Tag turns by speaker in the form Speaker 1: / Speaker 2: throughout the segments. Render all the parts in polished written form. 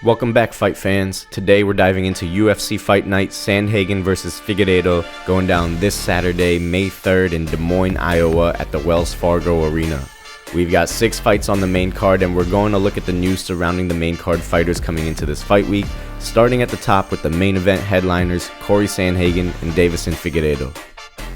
Speaker 1: Welcome back, fight fans. Today we're diving into UFC Fight Night, Sandhagen versus Figueiredo, going down this Saturday, May 3rd in Des Moines, Iowa at the Wells Fargo Arena. We've got 6 fights on the main card, and we're going to look at the news surrounding the main card fighters coming into this fight week, starting at the top with the main event headliners, Cory Sandhagen and Deiveson Figueiredo.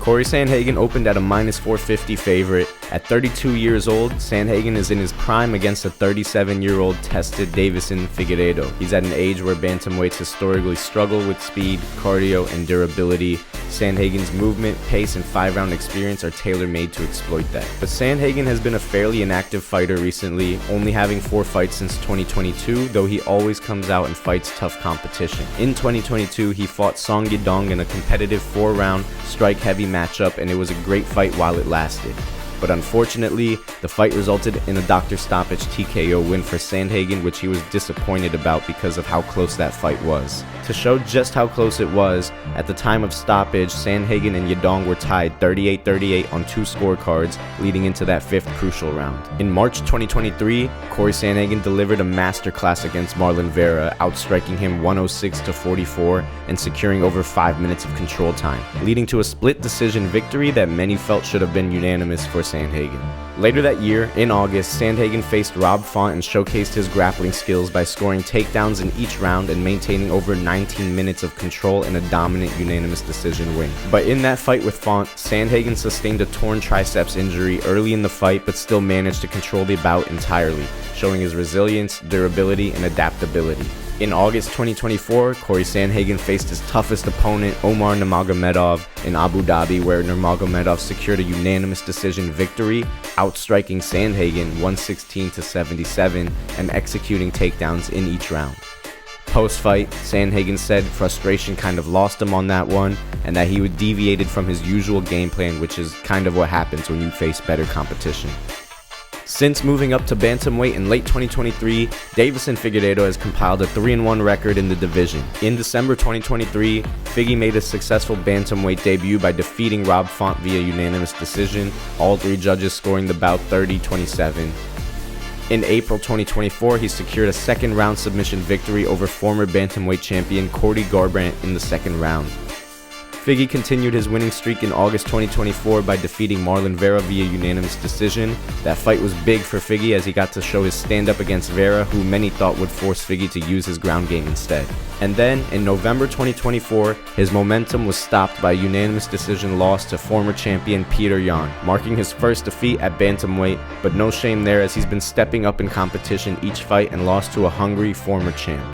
Speaker 1: Cory Sandhagen opened at a -450 favorite. At 32 years old, Sandhagen is in his prime against a 37-year-old tested Deiveson Figueiredo. He's at an age where bantamweights historically struggle with speed, cardio, and durability. Sandhagen's movement, pace, and 5-round experience are tailor-made to exploit that. But Sandhagen has been a fairly inactive fighter recently, only having 4 fights since 2022, though he always comes out and fights tough competition. In 2022, he fought Song Yadong in a competitive 4-round, strike-heavy matchup, and it was a great fight while it lasted. But unfortunately, the fight resulted in a doctor stoppage TKO win for Sandhagen, which he was disappointed about because of how close that fight was. To show just how close it was, at the time of stoppage, Sandhagen and Yadong were tied 38-38 on 2 scorecards, leading into that 5th crucial round. In March 2023, Cory Sandhagen delivered a masterclass against Marlon Vera, outstriking him 106-44 and securing over 5 minutes of control time, leading to a split decision victory that many felt should have been unanimous for Sandhagen. Later that year, in August, Sandhagen faced Rob Font and showcased his grappling skills by scoring takedowns in each round and maintaining over 19 minutes of control in a dominant unanimous decision win. But in that fight with Font, Sandhagen sustained a torn triceps injury early in the fight but still managed to control the bout entirely, showing his resilience, durability, and adaptability. In August 2024, Cory Sandhagen faced his toughest opponent, Omar Nurmagomedov, in Abu Dhabi, where Nurmagomedov secured a unanimous decision victory, outstriking Sandhagen 116-77 and executing takedowns in each round. Post-fight, Sandhagen said frustration kind of lost him on that one, and that he deviated from his usual game plan, which is kind of what happens when you face better competition. Since moving up to bantamweight in late 2023, Deiveson Figueiredo has compiled a 3-1 record in the division. In December 2023, Figgy made a successful bantamweight debut by defeating Rob Font via unanimous decision, all 3 judges scoring the bout 30-27. In April 2024, he secured a 2nd-round submission victory over former bantamweight champion Cory Garbrandt in the 2nd round. Figgy continued his winning streak in August 2024 by defeating Marlon Vera via unanimous decision. That fight was big for Figgy as he got to show his stand-up against Vera, who many thought would force Figgy to use his ground game instead. And then, in November 2024, his momentum was stopped by a unanimous decision loss to former champion Petr Yan, marking his first defeat at bantamweight, but no shame there as he's been stepping up in competition each fight and lost to a hungry former champ.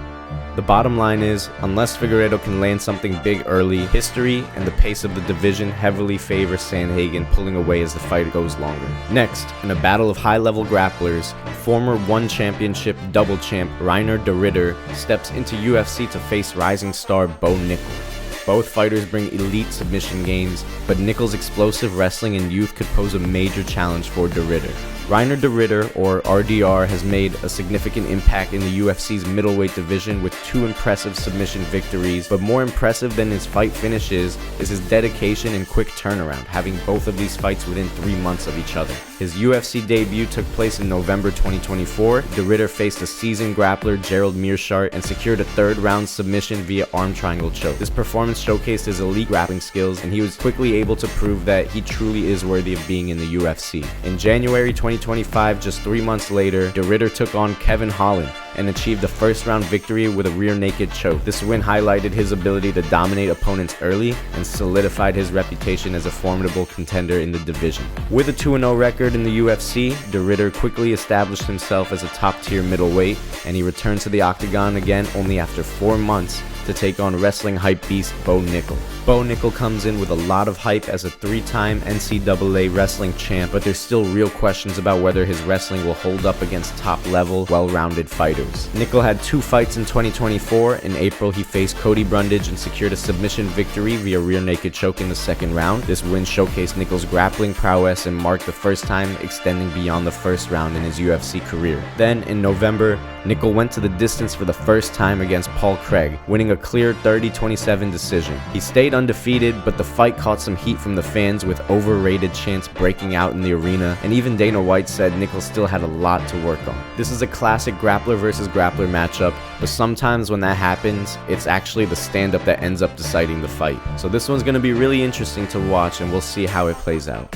Speaker 1: The bottom line is, unless Figueiredo can land something big early, history and the pace of the division heavily favor Sandhagen pulling away as the fight goes longer. Next, in a battle of high-level grapplers, former One Championship double champ Reinier de Ridder steps into UFC to face rising star Bo Nickal. Both fighters bring elite submission games, but Nickal's explosive wrestling in youth could pose a major challenge for de Ridder. Reinier de Ridder, or RDR, has made a significant impact in the UFC's middleweight division with 2 impressive submission victories, but more impressive than his fight finishes is his dedication and quick turnaround, having both of these fights within 3 months of each other. His UFC debut took place in November 2024. De Ridder faced a seasoned grappler, Gerald Meerschaert, and secured a 3rd-round submission via arm triangle choke. This performance showcased his elite grappling skills, and he was quickly able to prove that he truly is worthy of being in the UFC. In January 2025, just 3 months later, de Ridder took on Kevin Holland and achieved a 1st-round victory with a rear naked choke. This win highlighted his ability to dominate opponents early and solidified his reputation as a formidable contender in the division. With a 2-0 record in the UFC, de Ridder quickly established himself as a top-tier middleweight, and he returned to the octagon again only after 4 months to take on wrestling hype beast Bo Nickal. Bo Nickal comes in with a lot of hype as a 3-time NCAA wrestling champ, but there's still real questions about whether his wrestling will hold up against top-level, well-rounded fighters. Nickal had 2 fights in 2024. In April, he faced Cody Brundage and secured a submission victory via rear naked choke in the 2nd round. This win showcased Nickal's grappling prowess and marked the first time extending beyond the 1st round in his UFC career. Then, in November, Nickal went to the distance for the first time against Paul Craig, winning a clear 30-27 decision. He stayed stayed undefeated, but the fight caught some heat from the fans with overrated chants breaking out in the arena, and even Dana White said Nickal still had a lot to work on. This is a classic grappler versus grappler matchup, but sometimes when that happens, it's actually the stand-up that ends up deciding the fight. So this one's going to be really interesting to watch, and we'll see how it plays out.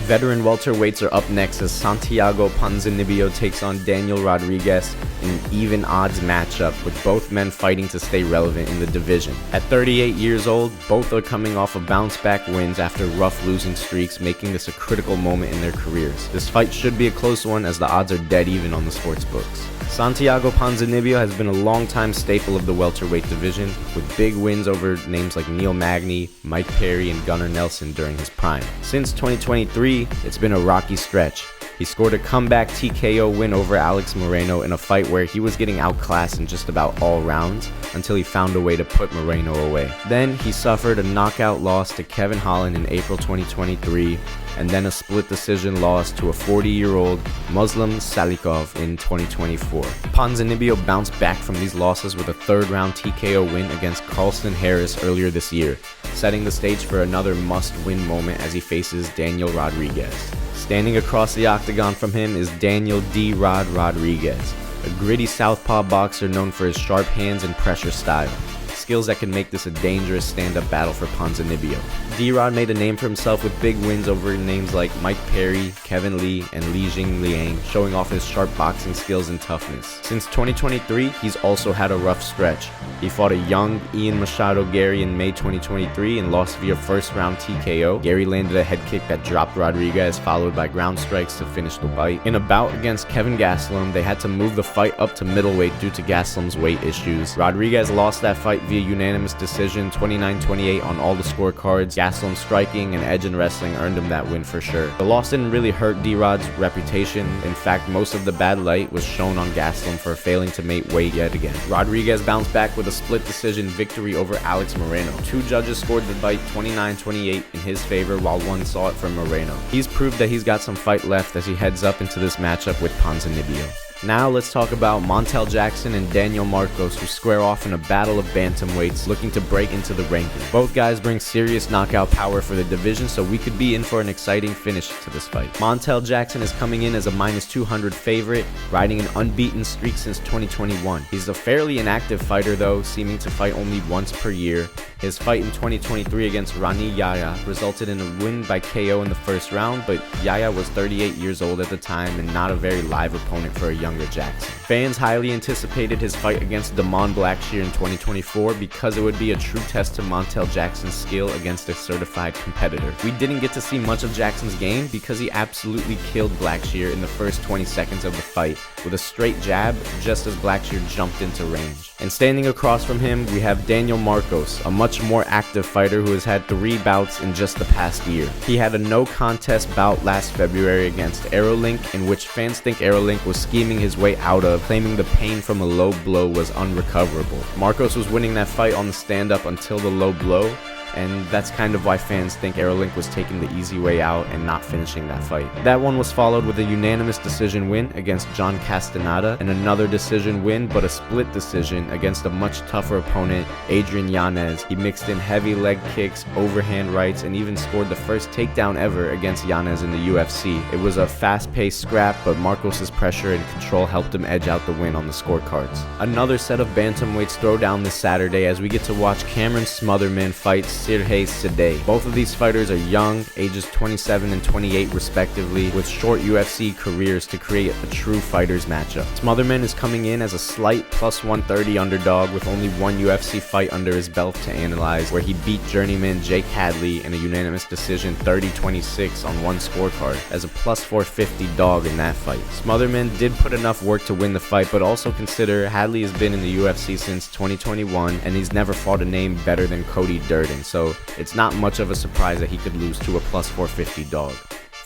Speaker 1: Veteran welterweights are up next as Santiago Ponzinibbio takes on Daniel Rodriguez in an even odds matchup, with both men fighting to stay relevant in the division. At 38 years old, both are coming off of bounce-back wins after rough losing streaks, making this a critical moment in their careers. This fight should be a close one as the odds are dead even on the sports books. Santiago Ponzinibbio has been a long-time staple of the welterweight division, with big wins over names like Neil Magny, Mike Perry, and Gunnar Nelson during his prime. Since 2023, it's been a rocky stretch. He scored a comeback TKO win over Alex Moreno in a fight where he was getting outclassed in just about all rounds until he found a way to put Moreno away. Then he suffered a knockout loss to Kevin Holland in April 2023, and then a split decision loss to a 40-year-old Muslim Salikov in 2024. Ponzinibbio bounced back from these losses with a third-round TKO win against Carlston Harris earlier this year, setting the stage for another must-win moment as he faces Daniel Rodriguez. Standing across the octagon from him is Daniel D-Rod Rodriguez, a gritty southpaw boxer known for his sharp hands and pressure style, skills that can make this a dangerous stand-up battle for Ponzinibbio. D-Rod made a name for himself with big wins over names like Mike Perry, Kevin Lee, and Li Jing Liang, showing off his sharp boxing skills and toughness. Since 2023, he's also had a rough stretch. He fought a young Ian Machado Gary in May 2023 and lost via first-round TKO. Gary landed a head kick that dropped Rodriguez, followed by ground strikes to finish the fight. In a bout against Kevin Gastelum, they had to move the fight up to middleweight due to Gastelum's weight issues. Rodriguez lost that fight via unanimous decision, 29-28 on all the scorecards. Gastelum's striking and edge in wrestling earned him that win for sure. The loss didn't really hurt D-Rod's reputation. In fact, most of the bad light was shown on Gastelum for failing to make weight yet again. Rodriguez bounced back with a split decision victory over Alex Moreno. Two judges scored the fight 29-28 in his favor, while one saw it for Moreno. He's proved that he's got some fight left as he heads up into this matchup with Ponzinibbio. Now let's talk about Montel Jackson and Daniel Marcos, who square off in a battle of bantamweights looking to break into the rankings. Both guys bring serious knockout power for the division, so we could be in for an exciting finish to this fight. Montel Jackson is coming in as a -200 favorite, riding an unbeaten streak since 2021. He's a fairly inactive fighter though, seeming to fight only once per year. His fight in 2023 against Reinier resulted in a win by KO in the first round, but Yaya was 38 years old at the time and not a very live opponent for a younger Jackson. Fans highly anticipated his fight against Damon Blackshear in 2024 because it would be a true test to Montel Jackson's skill against a certified competitor. We didn't get to see much of Jackson's game because he absolutely killed Blackshear in the first 20 seconds of the fight with a straight jab just as Blackshear jumped into range. And standing across from him, we have Daniel Marcos, a much more active fighter who has had 3 bouts in just the past year. He had a no contest bout last February against Aerolink, in which fans think Aerolink was scheming his way out of, claiming the pain from a low blow was unrecoverable. Marcos was winning that fight on the stand-up until the low blow, and that's kind of why fans think Aerolink was taking the easy way out and not finishing that fight. That one was followed with a unanimous decision win against John Castaneda, and another decision win but a split decision against a much tougher opponent, Adrian Yanez. He mixed in heavy leg kicks, overhand rights, and even scored the first takedown ever against Yanez in the UFC. It was a fast-paced scrap, but Marcos' pressure and control helped him edge out the win on the scorecards. Another set of bantamweights throw down this Saturday as we get to watch Cameron Smotherman fight Sirhay Sadeh. Both of these fighters are young, ages 27 and 28 respectively, with short UFC careers to create a true fighters matchup. Smotherman is coming in as a slight +130 underdog with only one UFC fight under his belt to analyze, where he beat journeyman Jake Hadley in a unanimous decision 30-26 on one scorecard as a +450 dog in that fight. Smotherman did put enough work to win the fight, but also consider Hadley has been in the UFC since 2021 and he's never fought a name better than Cody Durden, so it's not much of a surprise that he could lose to a +450 dog.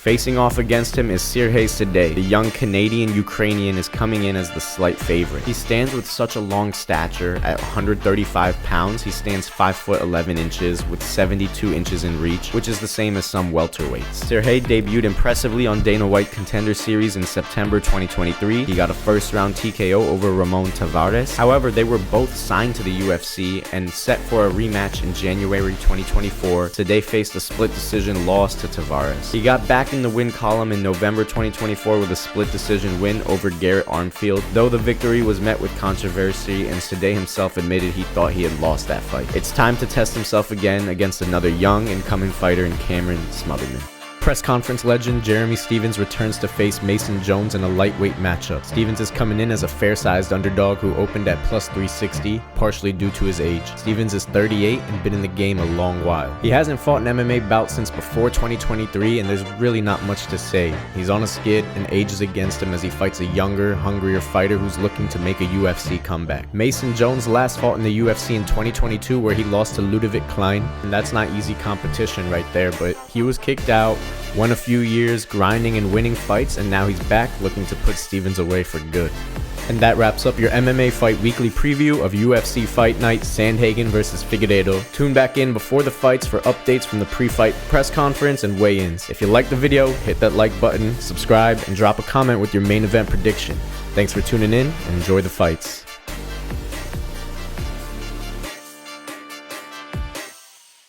Speaker 1: Facing off against him is Serhiy Sidey. The young Canadian-Ukrainian is coming in as the slight favorite. He stands with such a long stature. At 135 pounds, he stands 5 foot 11 inches with 72 inches in reach, which is the same as some welterweights. Serhiy debuted impressively on Dana White Contender Series in September 2023. He got a first-round TKO over Ramon Tavares. However, they were both signed to the UFC and set for a rematch in January 2024. Sidey faced a split decision loss to Tavares. He got back in the win column in November 2024 with a split decision win over Garrett Armfield, though the victory was met with controversy and Sidey himself admitted he thought he had lost that fight. It's time to test himself again against another young incoming fighter in Cameron Smotherman. Press conference legend Jeremy Stephens returns to face Mason Jones in a lightweight matchup. Stephens is coming in as a fair-sized underdog who opened at plus 360, partially due to his age. Stephens is 38 and been in the game a long while. He hasn't fought an MMA bout since before 2023 and there's really not much to say. He's on a skid and age is against him as he fights a younger, hungrier fighter who's looking to make a UFC comeback. Mason Jones last fought in the UFC in 2022 where he lost to Ludovic Klein, and that's not easy competition right there, but he was kicked out, won a few years grinding and winning fights, and now he's back looking to put Stephens away for good. And that wraps up your MMA Fight Weekly preview of UFC Fight Night Sandhagen vs Figueiredo. Tune back in before the fights for updates from the pre-fight press conference and weigh-ins. If you liked the video, hit that like button, subscribe, and drop a comment with your main event prediction. Thanks for tuning in and enjoy the fights.